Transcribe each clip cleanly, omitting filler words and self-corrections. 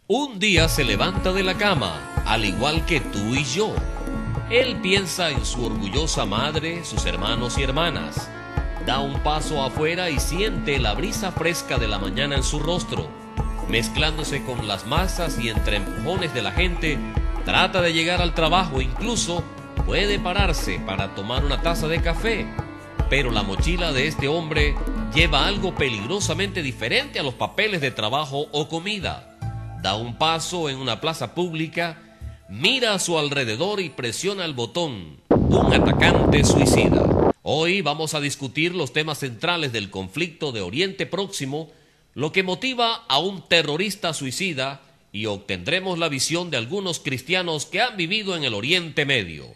Un día se levanta de la cama, al igual que tú y yo. Él piensa en su orgullosa madre, sus hermanos y hermanas. Da un paso afuera y siente la brisa fresca de la mañana en su rostro. Mezclándose con las masas y entre empujones de la gente, trata de llegar al trabajo, incluso puede pararse para tomar una taza de café. Pero la mochila de este hombre lleva algo peligrosamente diferente a los papeles de trabajo o comida. Da un paso en una plaza pública, mira a su alrededor y presiona el botón. Un atacante suicida. Hoy vamos a discutir los temas centrales del conflicto de Oriente Próximo, lo que motiva a un terrorista suicida, y obtendremos la visión de algunos cristianos que han vivido en el Oriente Medio.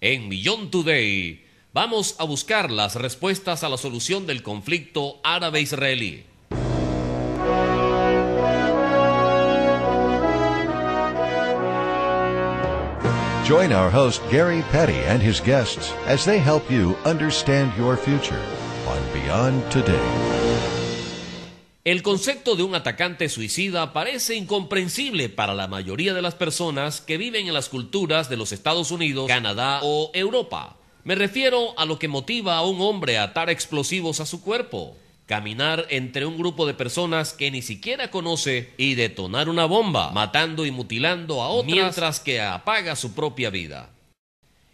En Millón Today vamos a buscar las respuestas a la solución del conflicto árabe-israelí. Join our host Gary Petty and his guests as they help you understand your future on Beyond Today. El concepto de un atacante suicida parece incomprensible para la mayoría de las personas que viven en las culturas de los Estados Unidos, Canadá o Europa. Me refiero a lo que motiva a un hombre a atar explosivos a su cuerpo, caminar entre un grupo de personas que ni siquiera conoce y detonar una bomba, matando y mutilando a otras mientras que apaga su propia vida.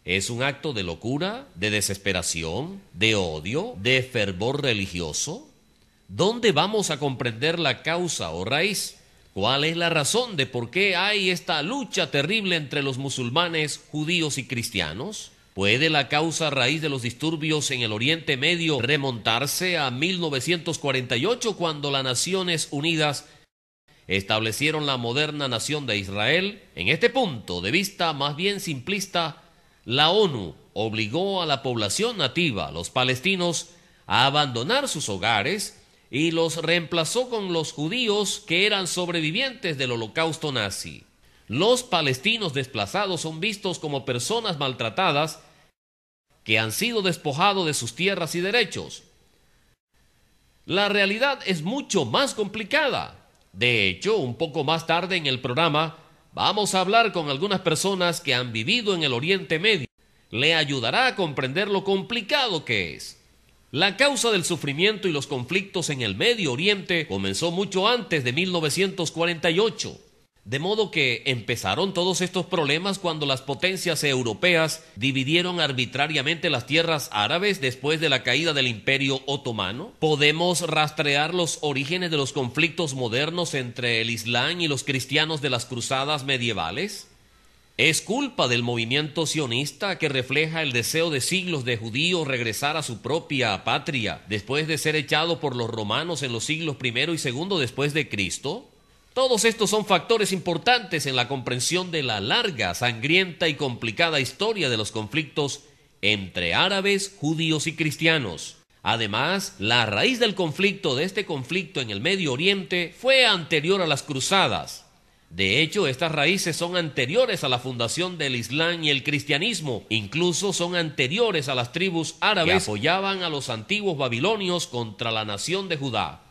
¿Es un acto de locura, de desesperación, de odio, de fervor religioso? ¿Dónde vamos a comprender la causa o raíz? ¿Cuál es la razón de por qué hay esta lucha terrible entre los musulmanes, judíos y cristianos? ¿Puede la causa raíz de los disturbios en el Oriente Medio remontarse a 1948, cuando las Naciones Unidas establecieron la moderna nación de Israel? En este punto de vista más bien simplista, la ONU obligó a la población nativa, los palestinos, a abandonar sus hogares y los reemplazó con los judíos que eran sobrevivientes del holocausto nazi. Los palestinos desplazados son vistos como personas maltratadas que han sido despojados de sus tierras y derechos. La realidad es mucho más complicada. De hecho, un poco más tarde en el programa vamos a hablar con algunas personas que han vivido en el Oriente Medio. Le ayudará a comprender lo complicado que es. La causa del sufrimiento y los conflictos en el Medio Oriente comenzó mucho antes de 1948. De modo que empezaron todos estos problemas cuando las potencias europeas dividieron arbitrariamente las tierras árabes después de la caída del Imperio Otomano. ¿Podemos rastrear los orígenes de los conflictos modernos entre el Islam y los cristianos de las cruzadas medievales? ¿Es culpa del movimiento sionista, que refleja el deseo de siglos de judíos regresar a su propia patria después de ser echado por los romanos en los siglos I y II después de Cristo? Todos estos son factores importantes en la comprensión de la larga, sangrienta y complicada historia de los conflictos entre árabes, judíos y cristianos. Además, la raíz del conflicto de este conflicto en el Medio Oriente fue anterior a las cruzadas. De hecho, estas raíces son anteriores a la fundación del Islam y el cristianismo. Incluso son anteriores a las tribus árabes que apoyaban a los antiguos babilonios contra la nación de Judá.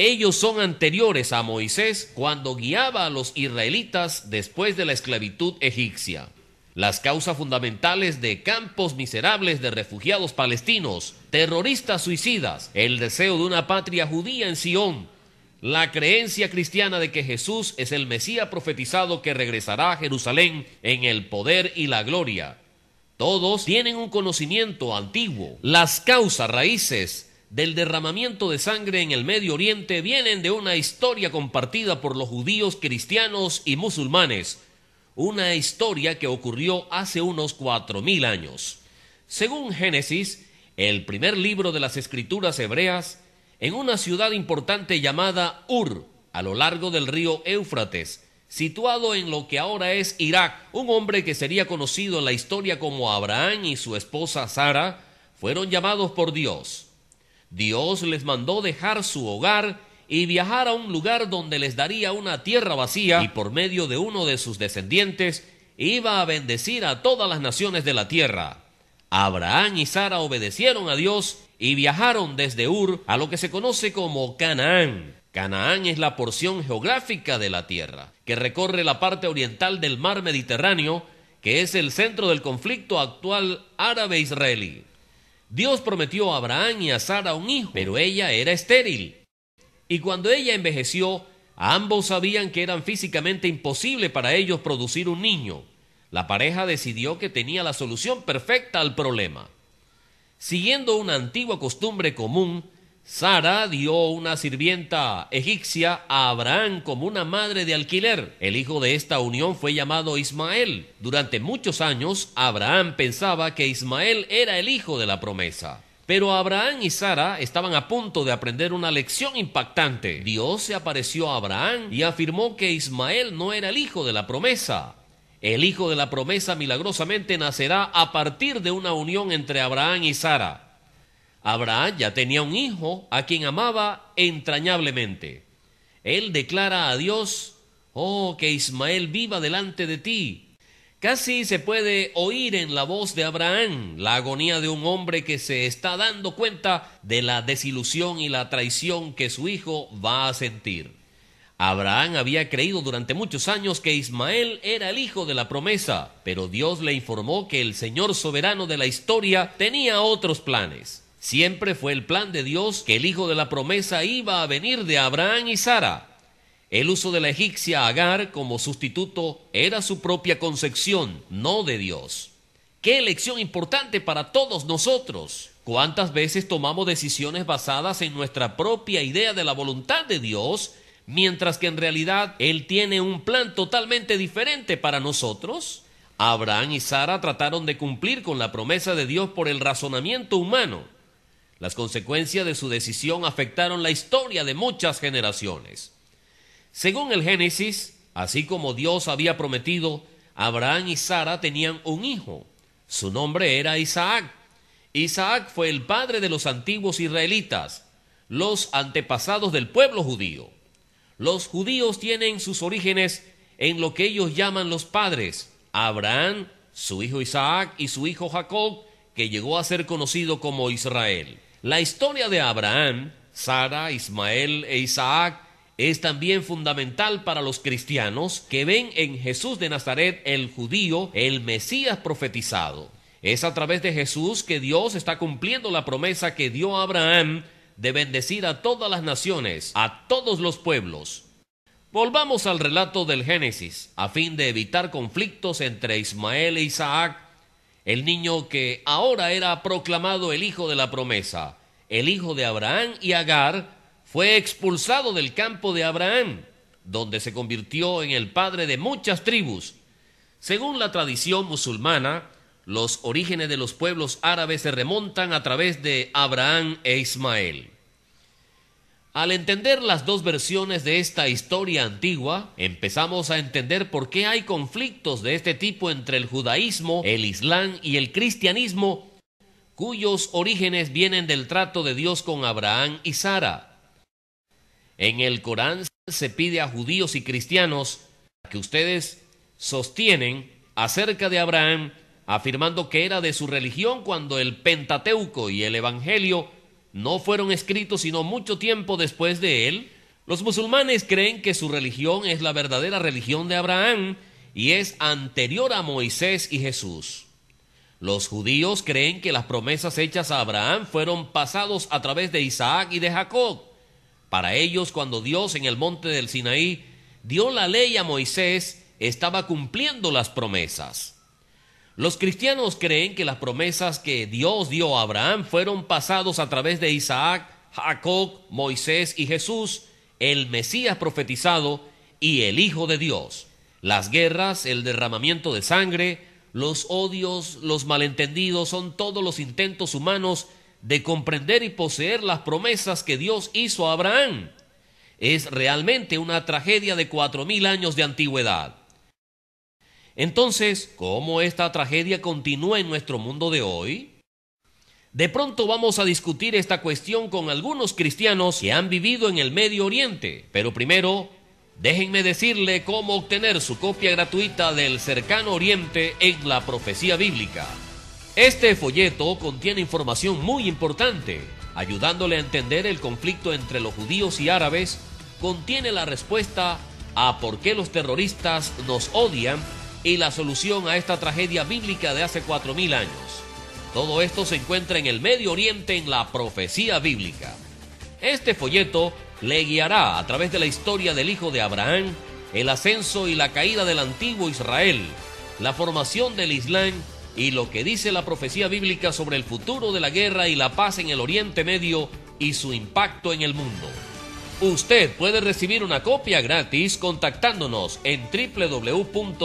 Ellos son anteriores a Moisés cuando guiaba a los israelitas después de la esclavitud egipcia. Las causas fundamentales de campos miserables de refugiados palestinos, terroristas suicidas, el deseo de una patria judía en Sion, la creencia cristiana de que Jesús es el Mesías profetizado que regresará a Jerusalén en el poder y la gloria. Todos tienen un conocimiento antiguo. Las causas raíces del derramamiento de sangre en el Medio Oriente vienen de una historia compartida por los judíos, cristianos y musulmanes, una historia que ocurrió hace unos 4000 años. Según Génesis, el primer libro de las Escrituras hebreas, en una ciudad importante llamada Ur, a lo largo del río Éufrates, situado en lo que ahora es Irak, un hombre que sería conocido en la historia como Abraham y su esposa Sara, fueron llamados por Dios. Dios les mandó dejar su hogar y viajar a un lugar donde les daría una tierra vacía, y por medio de uno de sus descendientes iba a bendecir a todas las naciones de la tierra. Abraham y Sara obedecieron a Dios y viajaron desde Ur a lo que se conoce como Canaán. Canaán es la porción geográfica de la tierra, que recorre la parte oriental del mar Mediterráneo, que es el centro del conflicto actual árabe-israelí. Dios prometió a Abraham y a Sara un hijo, pero ella era estéril. Y cuando ella envejeció, ambos sabían que era físicamente imposible para ellos producir un niño. La pareja decidió que tenía la solución perfecta al problema. Siguiendo una antigua costumbre común, Sara dio una sirvienta egipcia a Abraham como una madre de alquiler. El hijo de esta unión fue llamado Ismael. Durante muchos años, Abraham pensaba que Ismael era el hijo de la promesa. Pero Abraham y Sara estaban a punto de aprender una lección impactante. Dios se apareció a Abraham y afirmó que Ismael no era el hijo de la promesa. El hijo de la promesa milagrosamente nacerá a partir de una unión entre Abraham y Sara. Abraham ya tenía un hijo a quien amaba entrañablemente. Él declara a Dios: «Oh, que Ismael viva delante de ti». Casi se puede oír en la voz de Abraham la agonía de un hombre que se está dando cuenta de la desilusión y la traición que su hijo va a sentir. Abraham había creído durante muchos años que Ismael era el hijo de la promesa, pero Dios le informó que el Señor soberano de la historia tenía otros planes. Siempre fue el plan de Dios que el hijo de la promesa iba a venir de Abraham y Sara. El uso de la egipcia Agar como sustituto era su propia concepción, no de Dios. ¡Qué lección importante para todos nosotros! ¿Cuántas veces tomamos decisiones basadas en nuestra propia idea de la voluntad de Dios, mientras que en realidad Él tiene un plan totalmente diferente para nosotros? Abraham y Sara trataron de cumplir con la promesa de Dios por el razonamiento humano. Las consecuencias de su decisión afectaron la historia de muchas generaciones. Según el Génesis, así como Dios había prometido, Abraham y Sara tenían un hijo. Su nombre era Isaac. Isaac fue el padre de los antiguos israelitas, los antepasados del pueblo judío. Los judíos tienen sus orígenes en lo que ellos llaman los padres: Abraham, su hijo Isaac y su hijo Jacob, que llegó a ser conocido como Israel. La historia de Abraham, Sara, Ismael e Isaac es también fundamental para los cristianos que ven en Jesús de Nazaret, el judío, el Mesías profetizado. Es a través de Jesús que Dios está cumpliendo la promesa que dio a Abraham de bendecir a todas las naciones, a todos los pueblos. Volvamos al relato del Génesis, a fin de evitar conflictos entre Ismael e Isaac. El niño que ahora era proclamado el hijo de la promesa, el hijo de Abraham y Agar, fue expulsado del campo de Abraham, donde se convirtió en el padre de muchas tribus. Según la tradición musulmana, los orígenes de los pueblos árabes se remontan a través de Abraham e Ismael. Al entender las dos versiones de esta historia antigua, empezamos a entender por qué hay conflictos de este tipo entre el judaísmo, el islam y el cristianismo, cuyos orígenes vienen del trato de Dios con Abraham y Sara. En el Corán se pide a judíos y cristianos que ustedes sostienen acerca de Abraham, afirmando que era de su religión cuando el Pentateuco y el Evangelio no fueron escritos sino mucho tiempo después de él. Los musulmanes creen que su religión es la verdadera religión de Abraham y es anterior a Moisés y Jesús. Los judíos creen que las promesas hechas a Abraham fueron pasados a través de Isaac y de Jacob. Para ellos, cuando Dios en el monte del Sinaí dio la ley a Moisés, estaba cumpliendo las promesas. Los cristianos creen que las promesas que Dios dio a Abraham fueron pasados a través de Isaac, Jacob, Moisés y Jesús, el Mesías profetizado y el Hijo de Dios. Las guerras, el derramamiento de sangre, los odios, los malentendidos son todos los intentos humanos de comprender y poseer las promesas que Dios hizo a Abraham. Es realmente una tragedia de 4000 años de antigüedad. Entonces, ¿cómo esta tragedia continúa en nuestro mundo de hoy? De pronto vamos a discutir esta cuestión con algunos cristianos que han vivido en el Medio Oriente. Pero primero, déjenme decirle cómo obtener su copia gratuita del Cercano Oriente en la Profecía Bíblica. Este folleto contiene información muy importante, ayudándole a entender el conflicto entre los judíos y árabes, contiene la respuesta a por qué los terroristas nos odian y la solución a esta tragedia bíblica de hace 4000 años. Todo esto se encuentra en el Medio Oriente en la profecía bíblica. Este folleto le guiará a través de la historia del hijo de Abraham, el ascenso y la caída del antiguo Israel, la formación del Islam y lo que dice la profecía bíblica sobre el futuro de la guerra y la paz en el Oriente Medio y su impacto en el mundo. Usted puede recibir una copia gratis contactándonos en www.ucg.org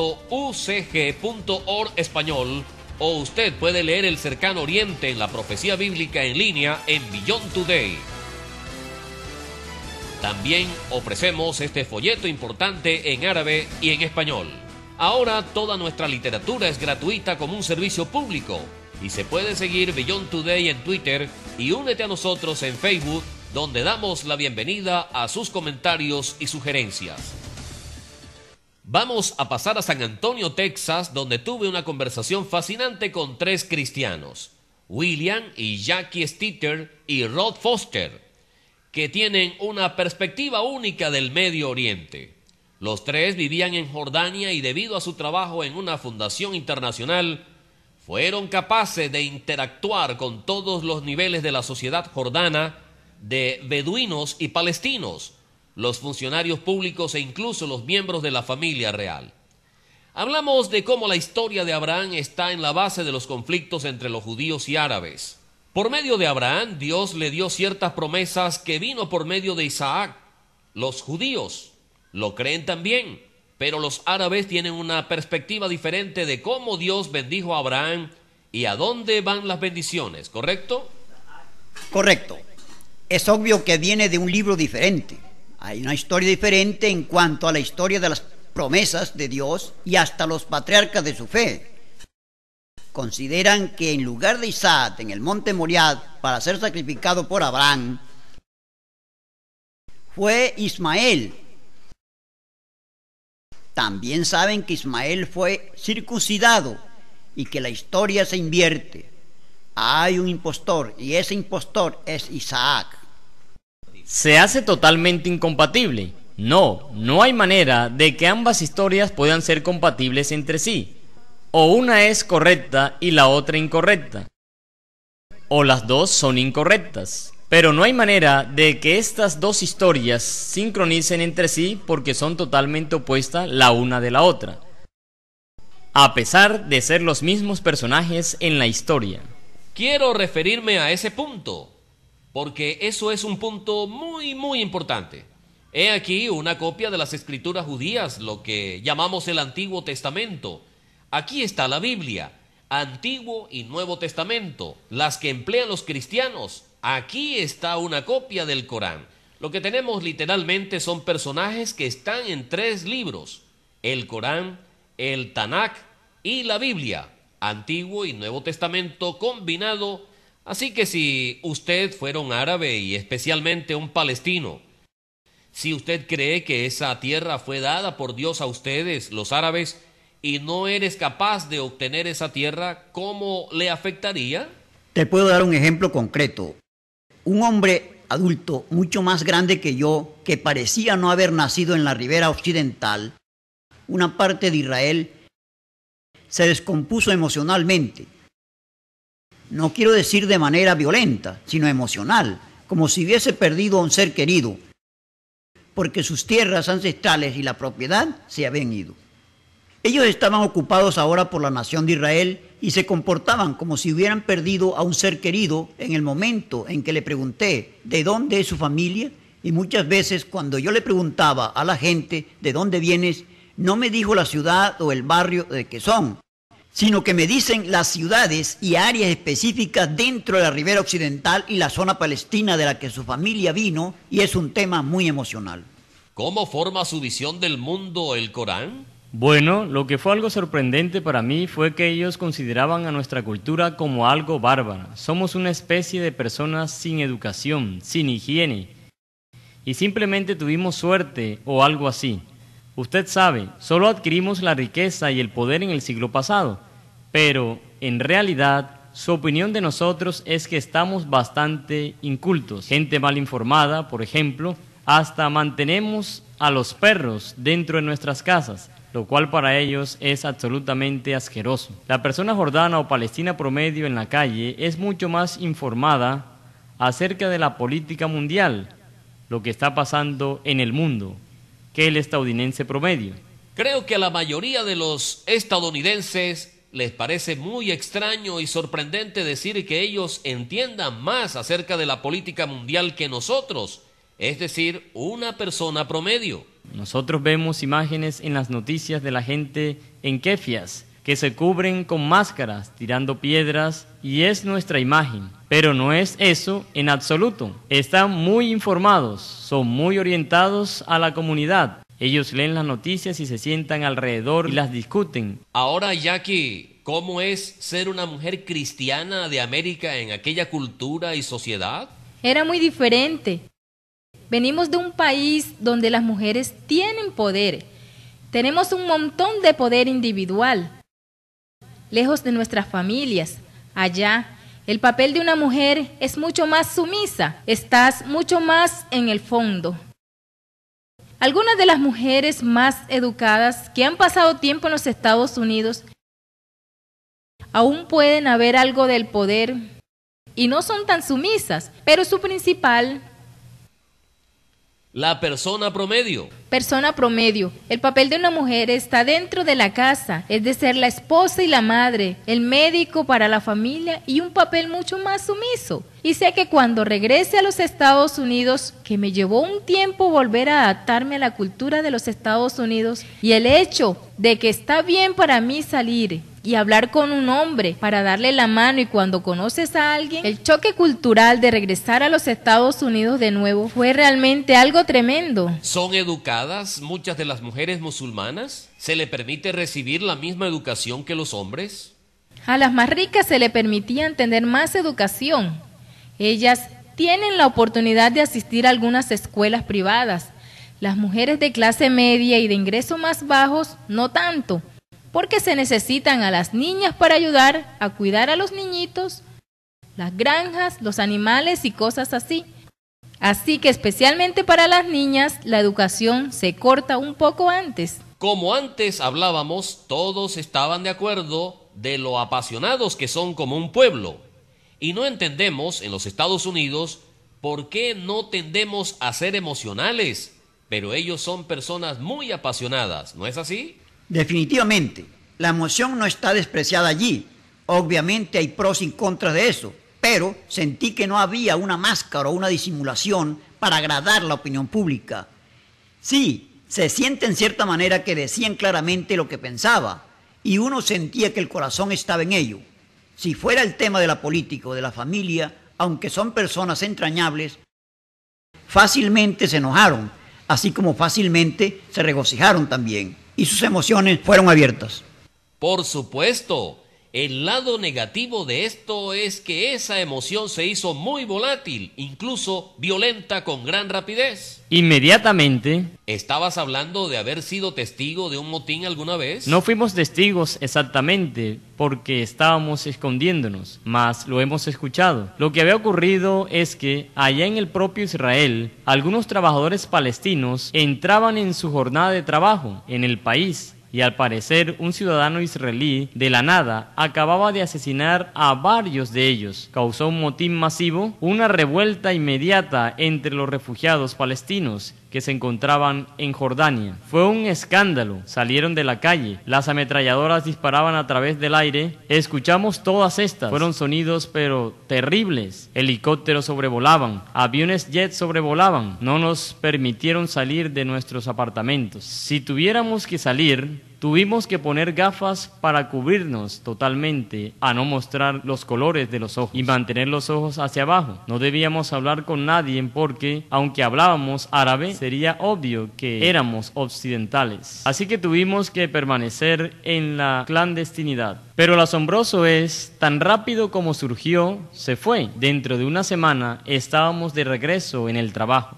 español, o usted puede leer el cercano Oriente en la profecía bíblica en línea en Beyond Today. También ofrecemos este folleto importante en árabe y en español. Ahora toda nuestra literatura es gratuita como un servicio público y se puede seguir Beyond Today en Twitter y únete a nosotros en Facebook, donde damos la bienvenida a sus comentarios y sugerencias. Vamos a pasar a San Antonio, Texas, donde tuve una conversación fascinante con 3 cristianos, William y Jackie Stitter y Rod Foster, que tienen una perspectiva única del Medio Oriente. Los 3 vivían en Jordania y debido a su trabajo en una fundación internacional, fueron capaces de interactuar con todos los niveles de la sociedad jordana, de beduinos y palestinos, los funcionarios públicos e incluso los miembros de la familia real. Hablamos de cómo la historia de Abraham está en la base de los conflictos entre los judíos y árabes. Por medio de Abraham, Dios le dio ciertas promesas que vino por medio de Isaac. Los judíos lo creen también, pero los árabes tienen una perspectiva diferente de cómo Dios bendijo a Abraham y a dónde van las bendiciones, ¿correcto? Correcto. Es obvio que viene de un libro diferente. Hay una historia diferente en cuanto a la historia de las promesas de Dios y hasta los patriarcas de su fe. Consideran que en lugar de Isaac en el monte Moriah para ser sacrificado por Abraham, fue Ismael. También saben que Ismael fue circuncidado y que la historia se invierte. Hay un impostor y ese impostor es Isaac. Se hace totalmente incompatible. No hay manera de que ambas historias puedan ser compatibles entre sí. O una es correcta y la otra incorrecta. O las dos son incorrectas. Pero no hay manera de que estas dos historias sincronicen entre sí porque son totalmente opuestas la una de la otra, a pesar de ser los mismos personajes en la historia. Quiero referirme a ese punto, porque eso es un punto muy importante. He aquí una copia de las escrituras judías, lo que llamamos el Antiguo Testamento. Aquí está la Biblia, Antiguo y Nuevo Testamento, las que emplean los cristianos. Aquí está una copia del Corán. Lo que tenemos literalmente son personajes que están en 3 libros: el Corán, el Tanakh y la Biblia, Antiguo y Nuevo Testamento combinado. Así que si usted fuera un árabe y especialmente un palestino, si usted cree que esa tierra fue dada por Dios a ustedes, los árabes, y no eres capaz de obtener esa tierra, ¿cómo le afectaría? Te puedo dar un ejemplo concreto. Un hombre adulto mucho más grande que yo, que parecía no haber nacido en la ribera occidental, una parte de Israel, se descompuso emocionalmente. No quiero decir de manera violenta, sino emocional, como si hubiese perdido a un ser querido, porque sus tierras ancestrales y la propiedad se habían ido. Ellos estaban ocupados ahora por la nación de Israel y se comportaban como si hubieran perdido a un ser querido en el momento en que le pregunté de dónde es su familia, y muchas veces cuando yo le preguntaba a la gente de dónde vienes, no me dijo la ciudad o el barrio de que son, sino que me dicen las ciudades y áreas específicas dentro de la ribera occidental y la zona palestina de la que su familia vino, y es un tema muy emocional. ¿Cómo forma su visión del mundo el Corán? Bueno, lo que fue algo sorprendente para mí fue que ellos consideraban a nuestra cultura como algo bárbara. Somos una especie de personas sin educación, sin higiene, y simplemente tuvimos suerte o algo así. Usted sabe, solo adquirimos la riqueza y el poder en el siglo pasado, pero en realidad su opinión de nosotros es que estamos bastante incultos. Gente mal informada, por ejemplo, Hasta mantenemos a los perros dentro de nuestras casas, lo cual para ellos es absolutamente asqueroso. La persona jordana o palestina promedio en la calle es mucho más informada acerca de la política mundial, lo que está pasando en el mundo, que el estadounidense promedio. Creo que a la mayoría de los estadounidenses les parece muy extraño y sorprendente decir que ellos entiendan más acerca de la política mundial que nosotros, es decir, una persona promedio. Nosotros vemos imágenes en las noticias de la gente en kefias, que se cubren con máscaras, tirando piedras, y es nuestra imagen. Pero no es eso en absoluto. Están muy informados, son muy orientados a la comunidad. Ellos leen las noticias y se sientan alrededor y las discuten. Ahora, Jackie, ¿cómo es ser una mujer cristiana de América en aquella cultura y sociedad? Era muy diferente. Venimos de un país donde las mujeres tienen poder. Tenemos un montón de poder individual. Lejos de nuestras familias, allá, el papel de una mujer es mucho más sumisa. Estás mucho más en el fondo. Algunas de las mujeres más educadas que han pasado tiempo en los Estados Unidos aún pueden haber algo del poder y no son tan sumisas, pero su principal... La persona promedio. Persona promedio. El papel de una mujer está dentro de la casa, es de ser la esposa y la madre, el médico para la familia y un papel mucho más sumiso. Y sé que cuando regrese a los Estados Unidos, que me llevó un tiempo volver a adaptarme a la cultura de los Estados Unidos, y el hecho de que está bien para mí salir y hablar con un hombre para darle la mano, y cuando conoces a alguien, el choque cultural de regresar a los Estados Unidos de nuevo fue realmente algo tremendo. ¿Son educadas muchas de las mujeres musulmanas? ¿Se le permite recibir la misma educación que los hombres? A las más ricas se le permitían tener más educación. Ellas tienen la oportunidad de asistir a algunas escuelas privadas. Las mujeres de clase media y de ingresos más bajos no tanto, porque se necesitan a las niñas para ayudar a cuidar a los niñitos, las granjas, los animales y cosas así. Así que especialmente para las niñas, la educación se corta un poco antes. Como antes hablábamos, todos estaban de acuerdo de lo apasionados que son como un pueblo. Y no entendemos en los Estados Unidos por qué no tendemos a ser emocionales, pero ellos son personas muy apasionadas, ¿no es así? Definitivamente, la emoción no está despreciada allí. Obviamente hay pros y contras de eso, pero sentí que no había una máscara o una disimulación para agradar la opinión pública. Sí, se siente en cierta manera que decían claramente lo que pensaba, y uno sentía que el corazón estaba en ello. Si fuera el tema de la política o de la familia, aunque son personas entrañables, fácilmente se enojaron, así como fácilmente se regocijaron también, y sus emociones fueron abiertas. Por supuesto, el lado negativo de esto es que esa emoción se hizo muy volátil, incluso violenta con gran rapidez. Inmediatamente. ¿Estabas hablando de haber sido testigo de un motín alguna vez? No fuimos testigos exactamente porque estábamos escondiéndonos, mas lo hemos escuchado. Lo que había ocurrido es que allá en el propio Israel, algunos trabajadores palestinos entraban en su jornada de trabajo en el país. Y al parecer un ciudadano israelí de la nada acababa de asesinar a varios de ellos. Causó un motín masivo, una revuelta inmediata entre los refugiados palestinos que se encontraban en Jordania. Fue un escándalo, salieron de la calle, las ametralladoras disparaban a través del aire, escuchamos todas estas, fueron sonidos pero terribles, helicópteros sobrevolaban, aviones jet sobrevolaban, no nos permitieron salir de nuestros apartamentos. Si tuviéramos que salir, tuvimos que poner gafas para cubrirnos totalmente, a no mostrar los colores de los ojos y mantener los ojos hacia abajo. No debíamos hablar con nadie porque, aunque hablábamos árabe, sería obvio que éramos occidentales. Así que tuvimos que permanecer en la clandestinidad. Pero lo asombroso es, tan rápido como surgió, se fue. Dentro de una semana estábamos de regreso en el trabajo.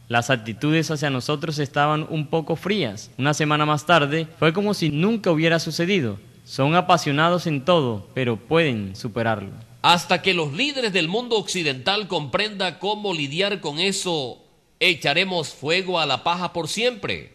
Las actitudes hacia nosotros estaban un poco frías. Una semana más tarde fue como si nunca hubiera sucedido. Son apasionados en todo, pero pueden superarlo. Hasta que los líderes del mundo occidental comprendan cómo lidiar con eso, echaremos fuego a la paja por siempre.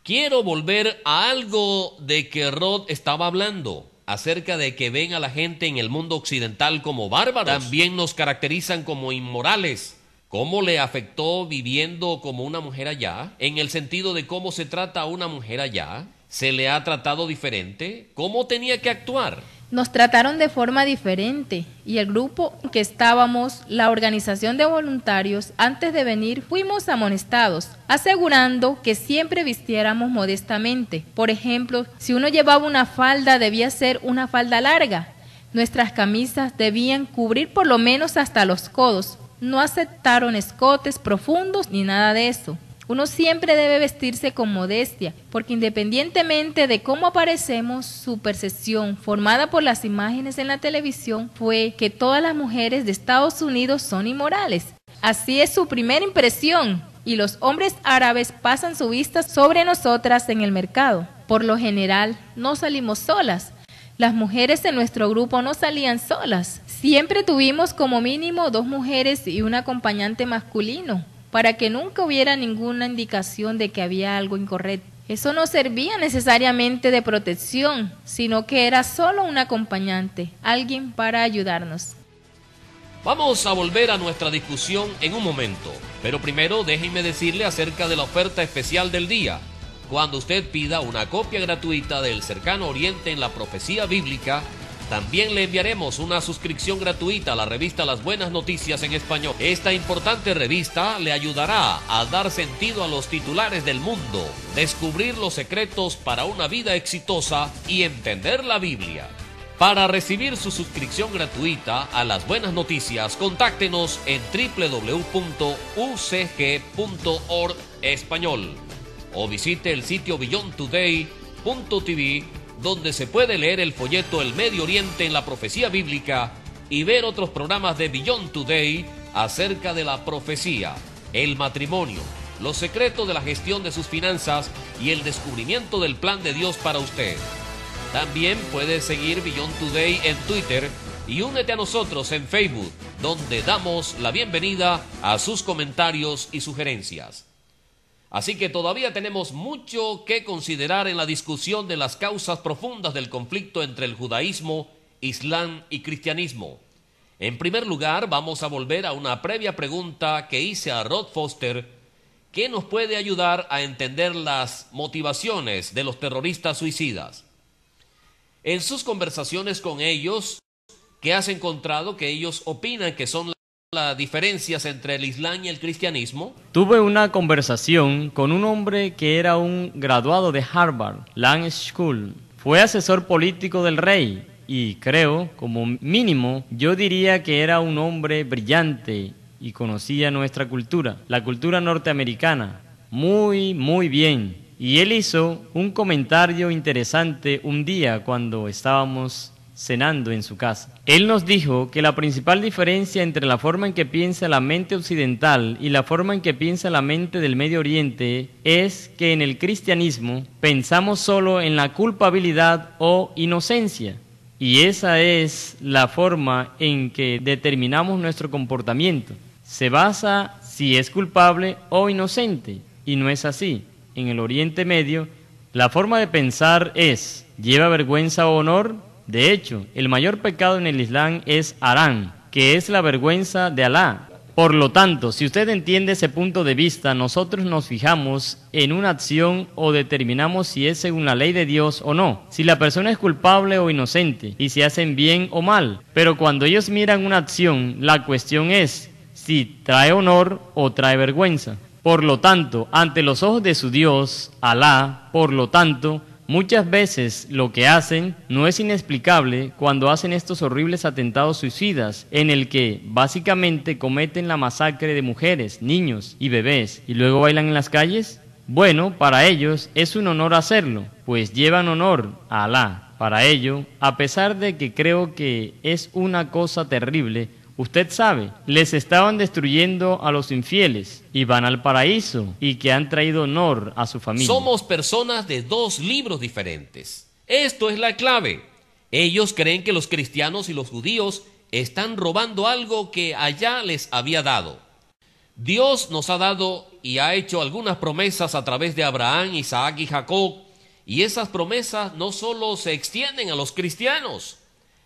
Quiero volver a algo de que Rod estaba hablando, acerca de que ven a la gente en el mundo occidental como bárbaros. También nos caracterizan como inmorales. ¿Cómo le afectó viviendo como una mujer allá? En el sentido de cómo se trata a una mujer allá. ¿Se le ha tratado diferente? ¿Cómo tenía que actuar? Nos trataron de forma diferente y el grupo en que estábamos, la organización de voluntarios, antes de venir fuimos amonestados, asegurando que siempre vistiéramos modestamente. Por ejemplo, si uno llevaba una falda, debía ser una falda larga. Nuestras camisas debían cubrir por lo menos hasta los codos. No aceptaron escotes profundos ni nada de eso. Uno siempre debe vestirse con modestia, porque independientemente de cómo aparecemos, su percepción, formada por las imágenes en la televisión, fue que todas las mujeres de Estados Unidos son inmorales. Así es su primera impresión, y los hombres árabes pasan su vista sobre nosotras en el mercado. Por lo general, no salimos solas. Las mujeres en nuestro grupo no salían solas. Siempre tuvimos como mínimo 2 mujeres y un acompañante masculino, para que nunca hubiera ninguna indicación de que había algo incorrecto. Eso no servía necesariamente de protección, sino que era solo un acompañante, alguien para ayudarnos. Vamos a volver a nuestra discusión en un momento, pero primero déjenme decirle acerca de la oferta especial del día. Cuando usted pida una copia gratuita del Cercano Oriente en la Profecía Bíblica, también le enviaremos una suscripción gratuita a la revista Las Buenas Noticias en Español. Esta importante revista le ayudará a dar sentido a los titulares del mundo, descubrir los secretos para una vida exitosa y entender la Biblia. Para recibir su suscripción gratuita a Las Buenas Noticias, contáctenos en www.ucg.org español o visite el sitio beyondtoday.tv, donde se puede leer el folleto El Medio Oriente en la Profecía Bíblica y ver otros programas de Beyond Today acerca de la profecía, el matrimonio, los secretos de la gestión de sus finanzas y el descubrimiento del plan de Dios para usted. También puede seguir Beyond Today en Twitter y únete a nosotros en Facebook, donde damos la bienvenida a sus comentarios y sugerencias. Así que todavía tenemos mucho que considerar en la discusión de las causas profundas del conflicto entre el judaísmo, islam y cristianismo. En primer lugar, vamos a volver a una previa pregunta que hice a Rod Foster, que nos puede ayudar a entender las motivaciones de los terroristas suicidas. En sus conversaciones con ellos, ¿qué has encontrado que ellos opinan que son las diferencias entre el Islam y el cristianismo? Tuve una conversación con un hombre que era un graduado de Harvard Law School. Fue asesor político del rey y creo, como mínimo, yo diría que era un hombre brillante y conocía nuestra cultura, la cultura norteamericana, muy bien. Y él hizo un comentario interesante un día cuando estábamos cenando en su casa. Él nos dijo que la principal diferencia entre la forma en que piensa la mente occidental y la forma en que piensa la mente del Medio Oriente es que en el cristianismo pensamos solo en la culpabilidad o inocencia. Y esa es la forma en que determinamos nuestro comportamiento. Se basa si es culpable o inocente. Y no es así. En el Oriente Medio, la forma de pensar es: ¿lleva vergüenza o honor? De hecho, el mayor pecado en el Islam es harán, que es la vergüenza de Alá. Por lo tanto, si usted entiende ese punto de vista, nosotros nos fijamos en una acción o determinamos si es según la ley de Dios o no, si la persona es culpable o inocente, y si hacen bien o mal. Pero cuando ellos miran una acción, la cuestión es si trae honor o trae vergüenza. Por lo tanto, ante los ojos de su Dios, Alá, por lo tanto, muchas veces lo que hacen no es inexplicable cuando hacen estos horribles atentados suicidas en el que básicamente cometen la masacre de mujeres, niños y bebés y luego bailan en las calles. Bueno, para ellos es un honor hacerlo, pues llevan honor a Alá. Para ello, a pesar de que creo que es una cosa terrible, usted sabe, les estaban destruyendo a los infieles y van al paraíso y que han traído honor a su familia. Somos personas de 2 libros diferentes. Esto es la clave. Ellos creen que los cristianos y los judíos están robando algo que allá les había dado. Dios nos ha dado y ha hecho algunas promesas a través de Abraham, Isaac y Jacob, y esas promesas no solo se extienden a los cristianos,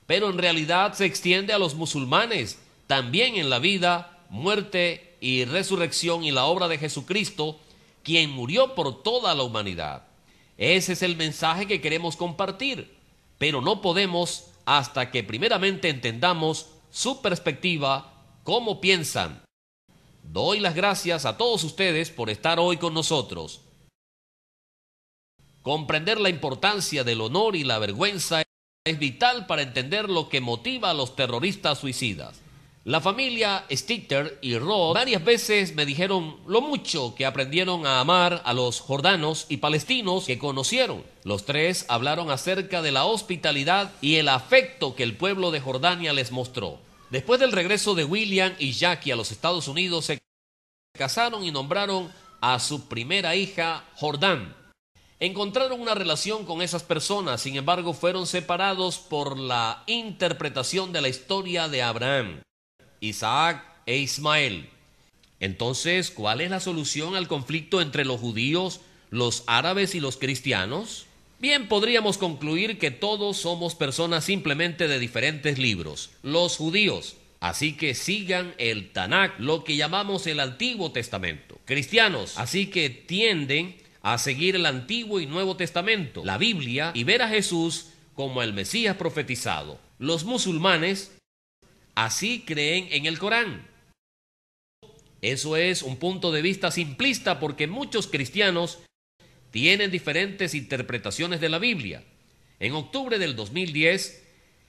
pero en realidad se extiende a los musulmanes, también en la vida, muerte y resurrección y la obra de Jesucristo, quien murió por toda la humanidad. Ese es el mensaje que queremos compartir, pero no podemos hasta que primeramente entendamos su perspectiva, cómo piensan. Doy las gracias a todos ustedes por estar hoy con nosotros. Comprender la importancia del honor y la vergüenza es vital para entender lo que motiva a los terroristas suicidas. La familia Stitter y Rod varias veces me dijeron lo mucho que aprendieron a amar a los jordanos y palestinos que conocieron. Los tres hablaron acerca de la hospitalidad y el afecto que el pueblo de Jordania les mostró. Después del regreso de William y Jackie a los Estados Unidos, se casaron y nombraron a su primera hija Jordán. Encontraron una relación con esas personas, sin embargo fueron separados por la interpretación de la historia de Abraham, Isaac e Ismael. Entonces, ¿cuál es la solución al conflicto entre los judíos, los árabes y los cristianos? Bien, podríamos concluir que todos somos personas simplemente de diferentes libros. Los judíos, así que sigan el Tanakh, lo que llamamos el Antiguo Testamento. Cristianos, así que tienden a seguir el Antiguo y Nuevo Testamento, la Biblia, y ver a Jesús como el Mesías profetizado. Los musulmanes así creen en el Corán. Eso es un punto de vista simplista porque muchos cristianos tienen diferentes interpretaciones de la Biblia. En octubre del 2010,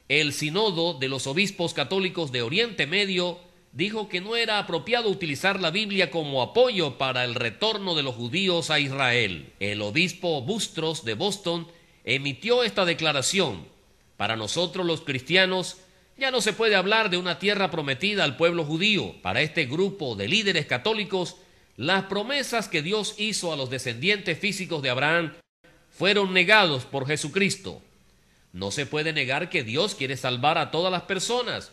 el Sínodo de los Obispos Católicos de Oriente Medio dijo que no era apropiado utilizar la Biblia como apoyo para el retorno de los judíos a Israel. El obispo Bustros de Boston emitió esta declaración: para nosotros los cristianos ya no se puede hablar de una tierra prometida al pueblo judío. Para este grupo de líderes católicos, las promesas que Dios hizo a los descendientes físicos de Abraham fueron negados por Jesucristo. No se puede negar que Dios quiere salvar a todas las personas.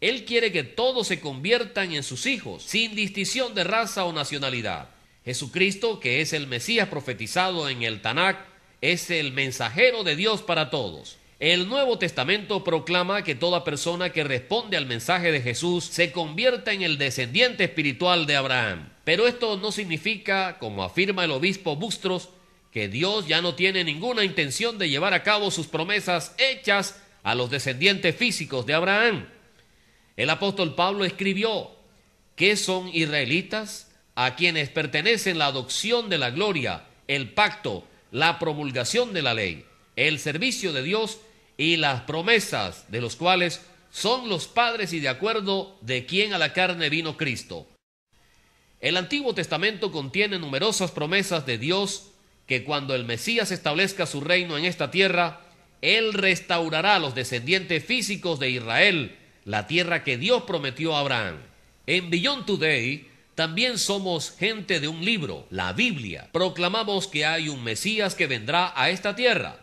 Él quiere que todos se conviertan en sus hijos, sin distinción de raza o nacionalidad. Jesucristo, que es el Mesías profetizado en el Tanakh, es el mensajero de Dios para todos. El Nuevo Testamento proclama que toda persona que responde al mensaje de Jesús se convierta en el descendiente espiritual de Abraham. Pero esto no significa, como afirma el obispo Bustros, que Dios ya no tiene ninguna intención de llevar a cabo sus promesas hechas a los descendientes físicos de Abraham. El apóstol Pablo escribió: ¿qué son israelitas? A quienes pertenecen la adopción de la gloria, el pacto, la promulgación de la ley, el servicio de Dios y las promesas, de los cuales son los padres y de acuerdo de quien a la carne vino Cristo. El Antiguo Testamento contiene numerosas promesas de Dios que cuando el Mesías establezca su reino en esta tierra, Él restaurará a los descendientes físicos de Israel, la tierra que Dios prometió a Abraham. En Beyond Today también somos gente de un libro, la Biblia. Proclamamos que hay un Mesías que vendrá a esta tierra.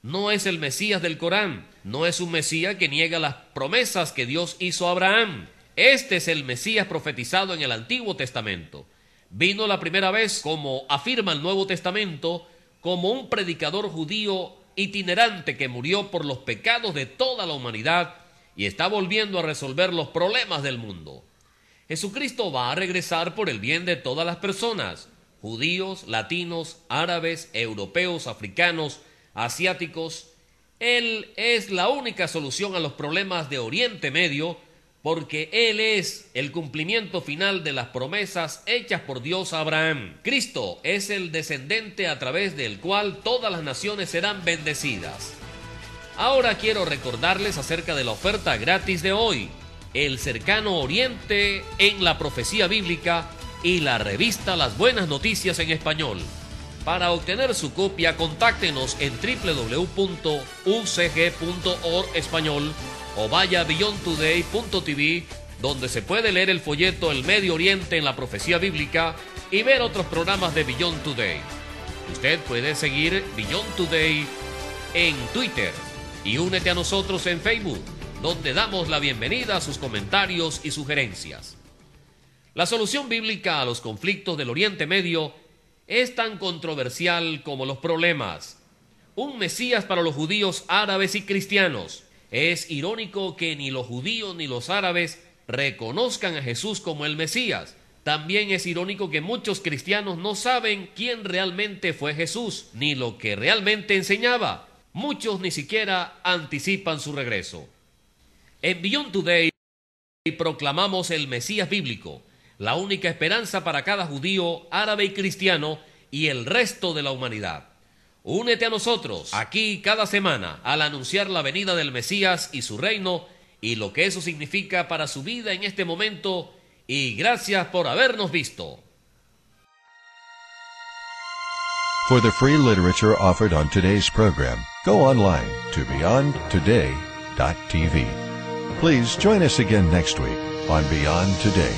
No es el Mesías del Corán, no es un Mesías que niega las promesas que Dios hizo a Abraham. Este es el Mesías profetizado en el Antiguo Testamento. Vino la primera vez, como afirma el Nuevo Testamento, como un predicador judío itinerante que murió por los pecados de toda la humanidad y está volviendo a resolver los problemas del mundo. Jesucristo va a regresar por el bien de todas las personas, judíos, latinos, árabes, europeos, africanos, asiáticos. Él es la única solución a los problemas de Oriente Medio, porque Él es el cumplimiento final de las promesas hechas por Dios a Abraham. Cristo es el descendente a través del cual todas las naciones serán bendecidas. Ahora quiero recordarles acerca de la oferta gratis de hoy: El Cercano Oriente en la Profecía Bíblica y la revista Las Buenas Noticias en Español. Para obtener su copia, contáctenos en www.ucg.org español o vaya a beyondtoday.tv, donde se puede leer el folleto El Medio Oriente en la Profecía Bíblica y ver otros programas de Beyond Today. Usted puede seguir Beyond Today en Twitter y únete a nosotros en Facebook, donde damos la bienvenida a sus comentarios y sugerencias. La solución bíblica a los conflictos del Oriente Medio es tan controversial como los problemas. Un Mesías para los judíos, árabes y cristianos. Es irónico que ni los judíos ni los árabes reconozcan a Jesús como el Mesías. También es irónico que muchos cristianos no saben quién realmente fue Jesús, ni lo que realmente enseñaba. Muchos ni siquiera anticipan su regreso. En Beyond Today proclamamos el Mesías bíblico, la única esperanza para cada judío, árabe y cristiano y el resto de la humanidad. Únete a nosotros aquí cada semana al anunciar la venida del Mesías y su reino y lo que eso significa para su vida en este momento, y gracias por habernos visto. For the free literature offered on today's program, go online to beyondtoday.tv. Please join us again next week on Beyond Today.